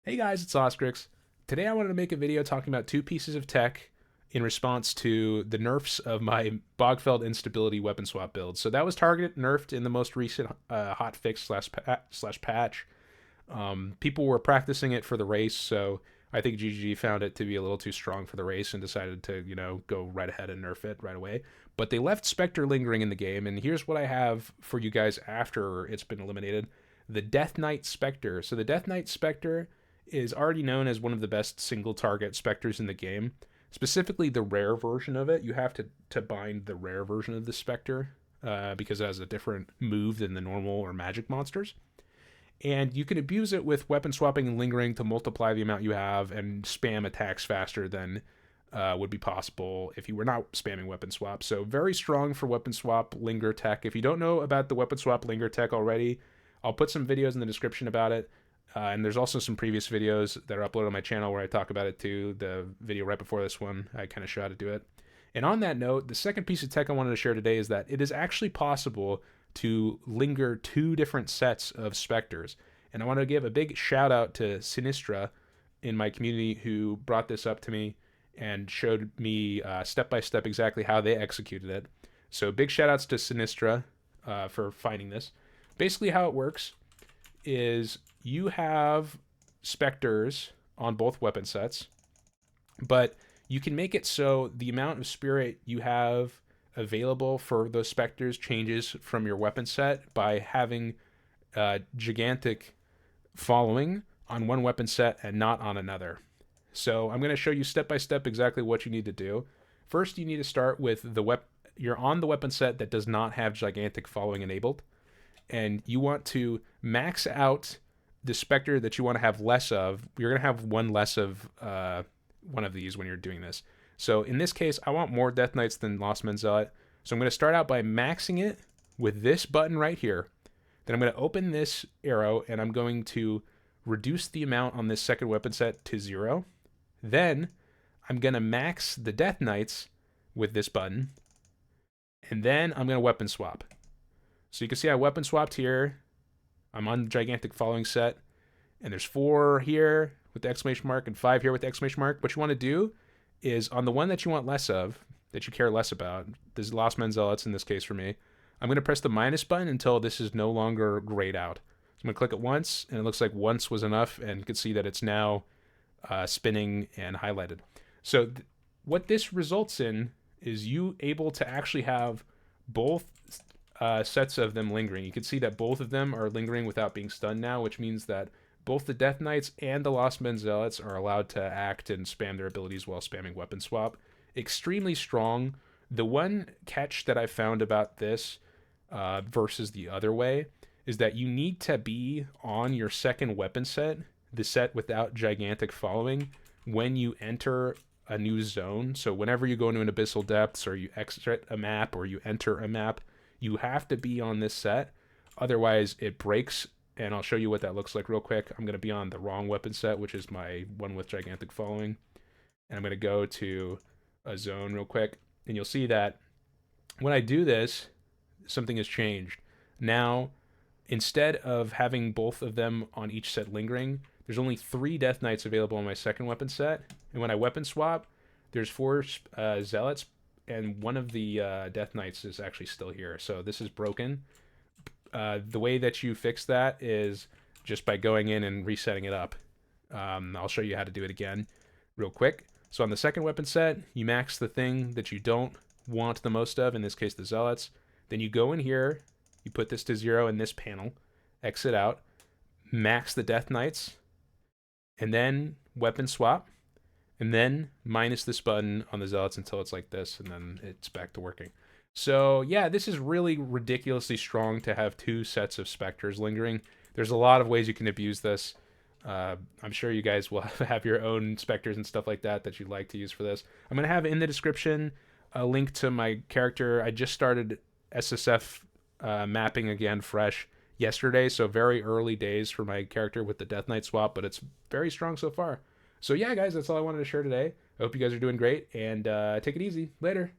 Hey guys, it's Oscrix. Today I wanted to make a video talking about two pieces of tech in response to the nerfs of my Bogfeld instability weapon swap build. So that was targeted nerfed in the most recent hotfix slash patch. People were practicing it for the race, so I think GG found it to be a little too strong for the race and decided to, go right ahead and nerf it right away. But they left Specter lingering in the game, and here's what I have for you guys after it's been eliminated. The Deathknight Specter. So the Deathknight Specter is already known as one of the best single target specters in the game. Specifically, the rare version of it. You have to bind the rare version of the specter because it has a different move than the normal or magic monsters. And you can abuse it with weapon swapping and lingering to multiply the amount you have and spam attacks faster than would be possible if you were not spamming weapon swap. So very strong for weapon swap linger tech. If you don't know about the weapon swap linger tech already, I'll put some videos in the description about it. And there's also some previous videos that are uploaded on my channel where I talk about it too. The video right before this one, I kind of show how to do it. And on that note, the second piece of tech I wanted to share today is that it is actually possible to linger two different sets of specters. And I want to give a big shout out to Sinistra in my community who brought this up to me and showed me step by step exactly how they executed it. So big shout outs to Sinistra for finding this. Basically, how it works is you have specters on both weapon sets, but you can make it so the amount of spirit you have available for those specters changes from your weapon set by having gigantic following on one weapon set and not on another. So I'm going to show you step by step exactly what you need to do. First, you need to start with you're on the weapon set that does not have gigantic following enabled, and you want to max out the specter that you want to have less of. You're going to have one less of one of these when you're doing this. So in this case, I want more Death Knights than Lost Men Zealot. So I'm going to start out by maxing it with this button right here. Then I'm going to open this arrow and I'm going to reduce the amount on this second weapon set to 0. Then I'm going to max the Death Knights with this button. And then I'm going to weapon swap. So you can see I weapon swapped here. I'm on the gigantic following set. And there's 4 here with the exclamation mark and 5 here with the exclamation mark. What you want to do is on the one that you want less of, that you care less about, this Lost Men Zealots in this case for me, I'm going to press the minus button until this is no longer grayed out. So I'm going to click it once, and it looks like once was enough, and you can see that it's now spinning and highlighted. So what this results in is you able to actually have both sets of them lingering. You can see that both of them are lingering without being stunned now, which means that both the Death Knights and the Lost Men Zealots are allowed to act and spam their abilities while spamming weapon swap. Extremely strong. The one catch that I found about this versus the other way is that you need to be on your second weapon set, the set without gigantic following, when you enter a new zone. So whenever you go into an abyssal depths or you exit a map or you enter a map, you have to be on this set. Otherwise, it breaks, and I'll show you what that looks like real quick. I'm going to be on the wrong weapon set, which is my one with gigantic following. And I'm going to go to a zone real quick, and you'll see that when I do this, something has changed. Now, instead of having both of them on each set lingering, there's only 3 Death Knights available on my second weapon set. And when I weapon swap, there's 4 Zealots, and one of the Death Knights is actually still here. So this is broken. The way that you fix that is just by going in and resetting it up. I'll show you how to do it again real quick. So on the second weapon set, you max the thing that you don't want the most of, in this case the Zealots. Then you go in here, you put this to 0 in this panel, exit out, max the Death Knights, and then weapon swap, and then minus this button on the Zealots until it's like this, and then it's back to working. So yeah, this is really ridiculously strong to have 2 sets of specters lingering. There's a lot of ways you can abuse this. I'm sure you guys will have your own specters and stuff like that you'd like to use for this. I'm going to have in the description a link to my character. I just started SSF mapping again fresh yesterday, so very early days for my character with the Death Knight swap, but it's very strong so far. So yeah, guys, that's all I wanted to share today. I hope you guys are doing great, and take it easy. Later.